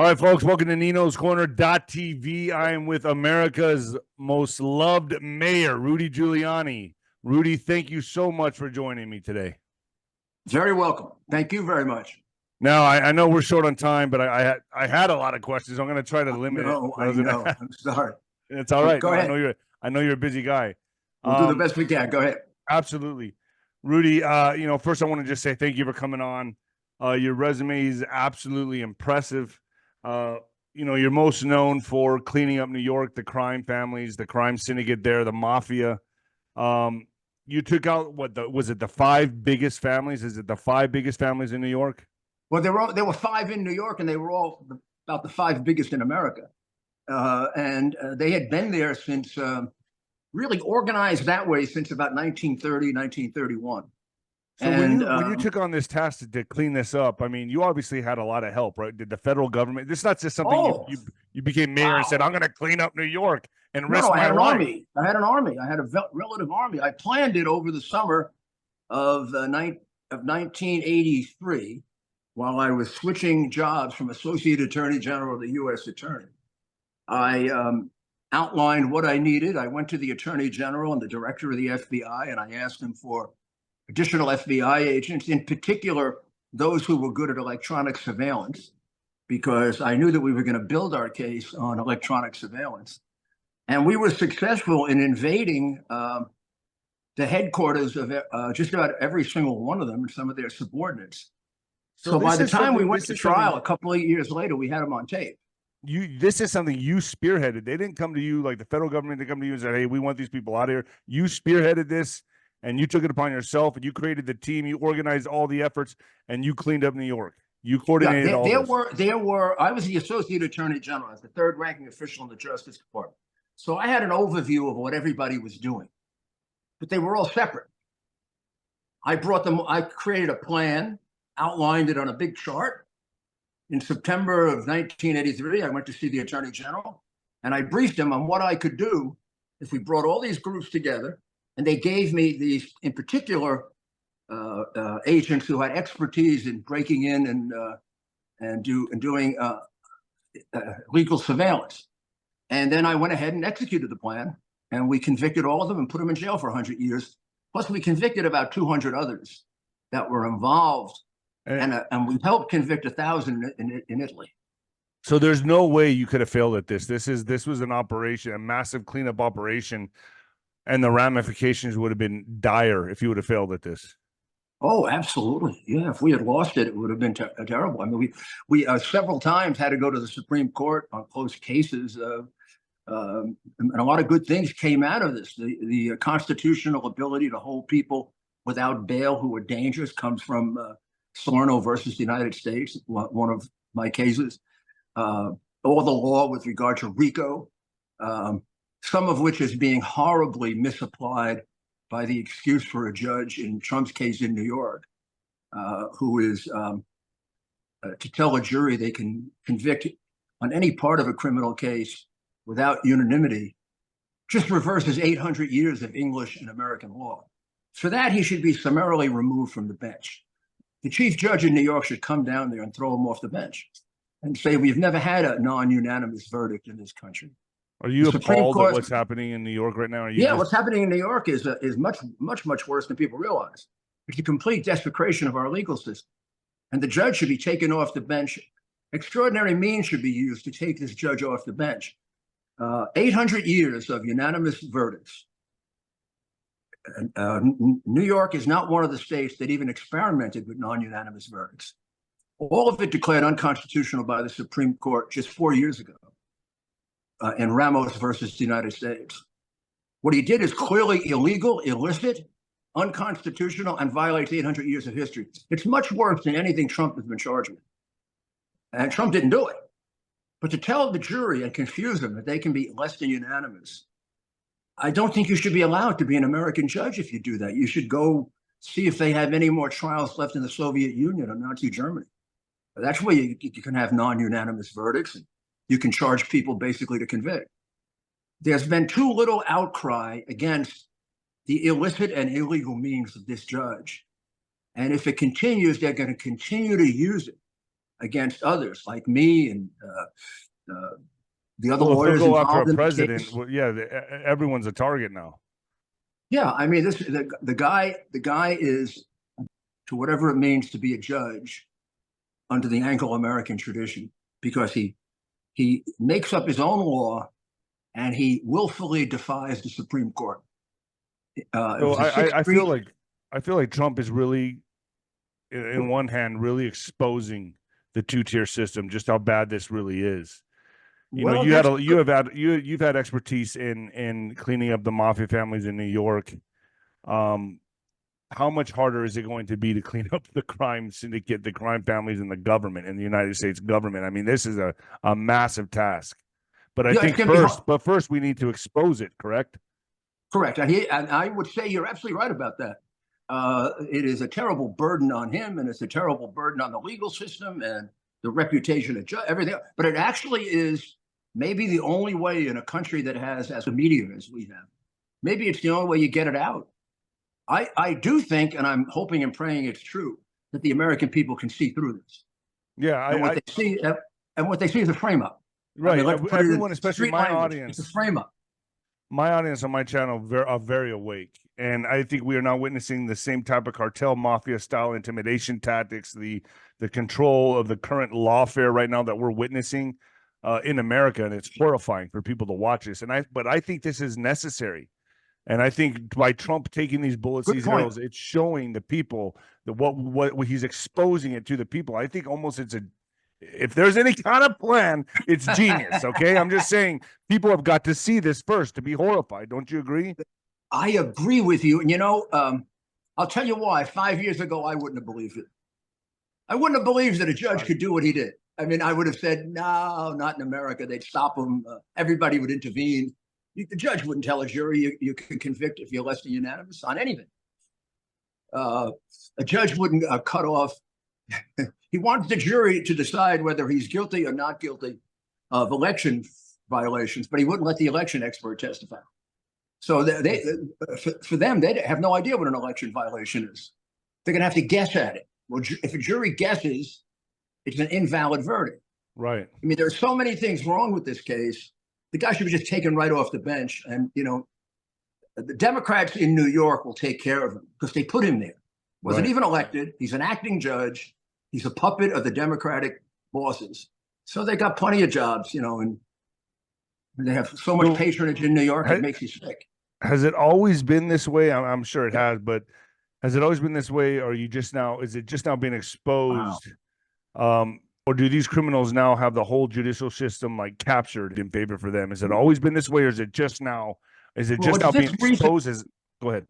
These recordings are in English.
All right, folks, welcome to Nino's Corner.tv. I am with America's most loved mayor, Rudy Giuliani. Rudy, thank you so much for joining me today. Very welcome. Thank you very much. Now, I know we're short on time, but I had a lot of questions. I'm going to try to limit it. I know. I'm sorry. It's all right. Go ahead. I know you're a busy guy. We'll do the best we can. Go ahead. Absolutely. Rudy, first I want to just say thank you for coming on. Your resume is absolutely impressive. You're most known for cleaning up New York, the crime families, the crime syndicate there, the mafia. You took out was it the 5 biggest families? Is it the 5 biggest families in New York? Well, there were 5 in New York, and they were all about the 5 biggest in America. And they had been there since, really organized that way since about 1930, 1931. So when you took on this task to clean this up, I mean, you obviously had a lot of help, right? Did the federal government? This is not just something you became mayor and said, "I'm going to clean up New York and risk my life." I had an army. I had a relative army. I planned it over the summer of 1983, while I was switching jobs from Associate Attorney General to U.S. Attorney. I outlined what I needed. I went to the Attorney General and the Director of the FBI, and I asked him for additional FBI agents, in particular, those who were good at electronic surveillance, because I knew that we were going to build our case on electronic surveillance. And we were successful in invading the headquarters of just about every single one of them and some of their subordinates. So by the time we went to trial a couple of years later, we had them on tape. This is something you spearheaded. They didn't come to you like the federal government. They come to you and said, "Hey, we want these people out of here." You spearheaded this. And you took it upon yourself, and you created the team. You organized all the efforts, and you cleaned up New York. You coordinated all this. I was the Associate Attorney General, I was the 3rd ranking official in the Justice Department. So I had an overview of what everybody was doing, but they were all separate. I created a plan, outlined it on a big chart. In September of 1983, I went to see the Attorney General, and I briefed him on what I could do if we brought all these groups together. And they gave me these, in particular, agents who had expertise in breaking in and doing legal surveillance. And then I went ahead and executed the plan, and we convicted all of them and put them in jail for 100 years. Plus, we convicted about 200 others that were involved, and we helped convict 1,000 in Italy. So there's no way you could have failed at this. This was an operation, a massive cleanup operation. And the ramifications would have been dire if you would have failed at this. Oh, absolutely. Yeah, if we had lost it, it would have been terrible. I mean, we several times had to go to the Supreme Court on close cases. And a lot of good things came out of this. The constitutional ability to hold people without bail who are dangerous comes from Salerno versus the United States, one of my cases. All the law with regard to RICO. Some of which is being horribly misapplied by the excuse for a judge in Trump's case in New York, who is to tell a jury they can convict on any part of a criminal case without unanimity, just reverses 800 years of English and American law. For that, he should be summarily removed from the bench. The chief judge in New York should come down there and throw him off the bench and say, "We've never had a non-unanimous verdict in this country." Are you appalled at what's happening in New York right now? What's happening in New York is much worse than people realize. It's a complete desecration of our legal system. And the judge should be taken off the bench. Extraordinary means should be used to take this judge off the bench. 800 years of unanimous verdicts. New York is not one of the states that even experimented with non-unanimous verdicts. All of it declared unconstitutional by the Supreme Court just 4 years ago. In Ramos versus the United States. What he did is clearly illegal, illicit, unconstitutional, and violates 800 years of history. It's much worse than anything Trump has been charged with. And Trump didn't do it. But to tell the jury and confuse them that they can be less than unanimous, I don't think you should be allowed to be an American judge if you do that. You should go see if they have any more trials left in the Soviet Union or Nazi Germany. That's where you can have non-unanimous verdicts. And you can charge people basically to convict. There's been too little outcry against the illicit and illegal means of this judge. And if it continues, they're going to continue to use it against others like me and the other Well, if they'll lawyers go after involved a in the president, case. well, yeah, everyone's a target now. Yeah, I mean, the guy is, to whatever it means to be a judge under the Anglo-American tradition, because he makes up his own law and he willfully defies the Supreme Court. So I feel like Trump is really, in one hand, really exposing the two-tier system, just how bad this really is. You know, you've had expertise in cleaning up the mafia families in New York. How much harder is it going to be to clean up the crime syndicate, the crime families in the government, in the United States government? I mean, this is a massive task. But I think first we need to expose it, correct? Correct. And I would say you're absolutely right about that. It is a terrible burden on him, and it's a terrible burden on the legal system and the reputation of everything. But it actually is maybe the only way in a country that has as a media as we have. Maybe it's the only way you get it out. I do think, and I'm hoping and praying it's true, that the American people can see through this. Yeah, and what they see is a frame up. Right. I mean, everyone, especially my audience, it's a frame up. My audience on my channel are very awake, and I think we are now witnessing the same type of cartel mafia style intimidation tactics, the control of the current lawfare right now that we're witnessing in America, and it's horrifying for people to watch this. But I think this is necessary, and I think by Trump taking these bullets, these arrows, it's showing the people that what he's exposing it to the people. I think almost if there's any kind of plan, it's genius. Okay, I'm just saying people have got to see this first to be horrified. Don't you agree? I agree with you. And I'll tell you why. 5 years ago, I wouldn't have believed it. I wouldn't have believed that a judge could do what he did. I mean, I would have said, no, not in America. They'd stop him. Everybody would intervene. The judge wouldn't tell a jury you can convict if you're less than unanimous on anything. A judge wouldn't cut off. He wants the jury to decide whether he's guilty or not guilty of election violations, but he wouldn't let the election expert testify. So for them, they have no idea what an election violation is. They're going to have to guess at it. Well, if a jury guesses, it's an invalid verdict. Right. I mean, there are so many things wrong with this case. The guy should be just taken right off the bench. And, the Democrats in New York will take care of him because they put him there. Wasn't even elected. He's an acting judge. He's a puppet of the Democratic bosses. So they got plenty of jobs, and they have so much patronage in New York, it makes you sick. Has it always been this way? I'm sure it has, but has it always been this way? Or is it just now being exposed? Wow. Or do these criminals now have the whole judicial system captured in favor for them? Has it always been this way, or is it just now? Is it just now being exposed? Go ahead.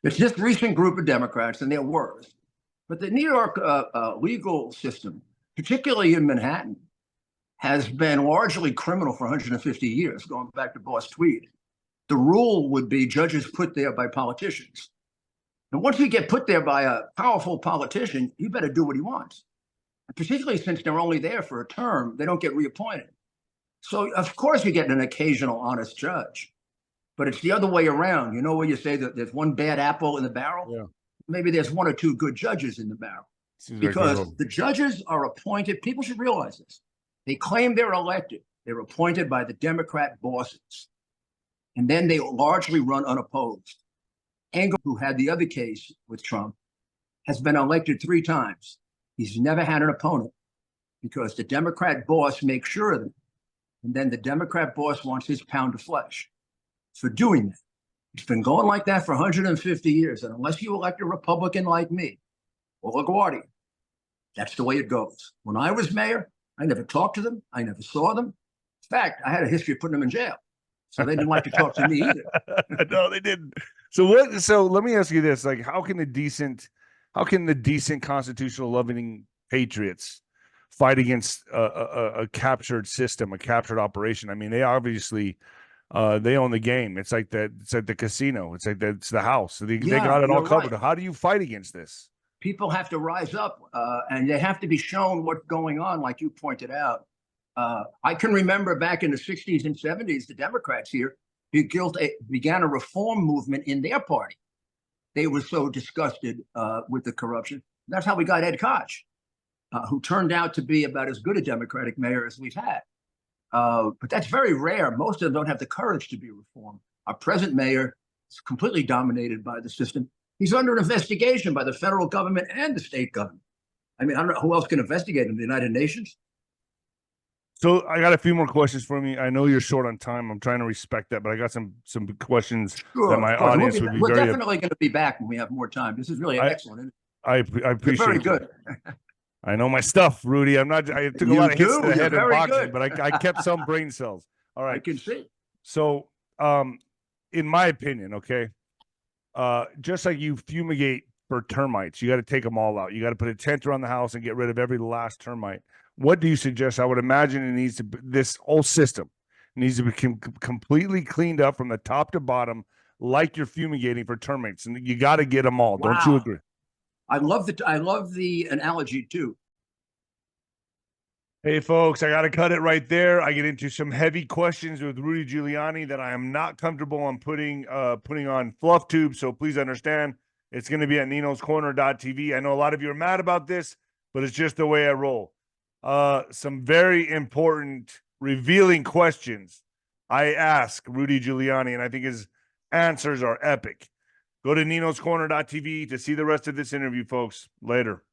It's this recent group of Democrats, and they're worse. But the New York legal system, particularly in Manhattan, has been largely criminal for 150 years, going back to Boss Tweed. The rule would be judges put there by politicians. And once you get put there by a powerful politician, you better do what he wants. And particularly since they're only there for a term, they don't get reappointed. So, of course, you get an occasional honest judge. But it's the other way around. You know where you say that there's one bad apple in the barrel? Yeah. Maybe there's one or two good judges in the barrel. Because the judges are appointed. People should realize this. They claim they're elected. They're appointed by the Democrat bosses. And then they largely run unopposed. Engel, who had the other case with Trump, has been elected 3 times. He's never had an opponent because the Democrat boss makes sure of it. And then the Democrat boss wants his pound of flesh for doing that. It's been going like that for 150 years. And unless you elect a Republican like me or LaGuardia, that's the way it goes. When I was mayor, I never talked to them. I never saw them. In fact, I had a history of putting them in jail. So they didn't like to talk to me either. No, they didn't. So let me ask you this. How can the decent constitutional loving patriots fight against a captured system, a captured operation? I mean, they obviously they own the game. It's like the casino. It's the house. They got it all covered. Right. How do you fight against this? People have to rise up and they have to be shown what's going on, like you pointed out. I can remember back in the 60s and 70s, the Democrats here began a reform movement in their party. They were so disgusted with the corruption. That's how we got 𝗦𝗏𝗀𝗁𝗏. who turned out to be about as good a Democratic mayor as we've had. But that's very rare. Most of them don't have the courage to be reformed. Our present mayor is completely dominated by the system. He's under investigation by the federal government and the state government. I mean, I don't know who else can investigate him, the United Nations? So I got a few more questions for me. I know you're short on time. I'm trying to respect that, but I got some questions that my audience would be we're very. Definitely going to be back when we have more time. This is really excellent. I appreciate very it. Good. I know my stuff, Rudy. I'm not. I took a lot of hits to the head in boxing, but I kept some brain cells. All right. I can see. So, in my opinion, okay, just like you fumigate for termites, you got to take them all out. You got to put a tent around the house and get rid of every last termite. What do you suggest? I would imagine it needs to be, this whole system needs to be completely cleaned up from the top to bottom, like you're fumigating for termites, and you got to get them all. Wow. Don't you agree? I love the analogy too. Hey folks, I got to cut it right there. I get into some heavy questions with Rudy Giuliani that I am not comfortable on putting on fluff tube. So please understand, it's going to be at ninoscorner.tv. I know a lot of you are mad about this, but it's just the way I roll. Some very important, revealing questions I ask Rudy Giuliani, and I think his answers are epic. Go to ninoscorner.tv to see the rest of this interview, folks. Later.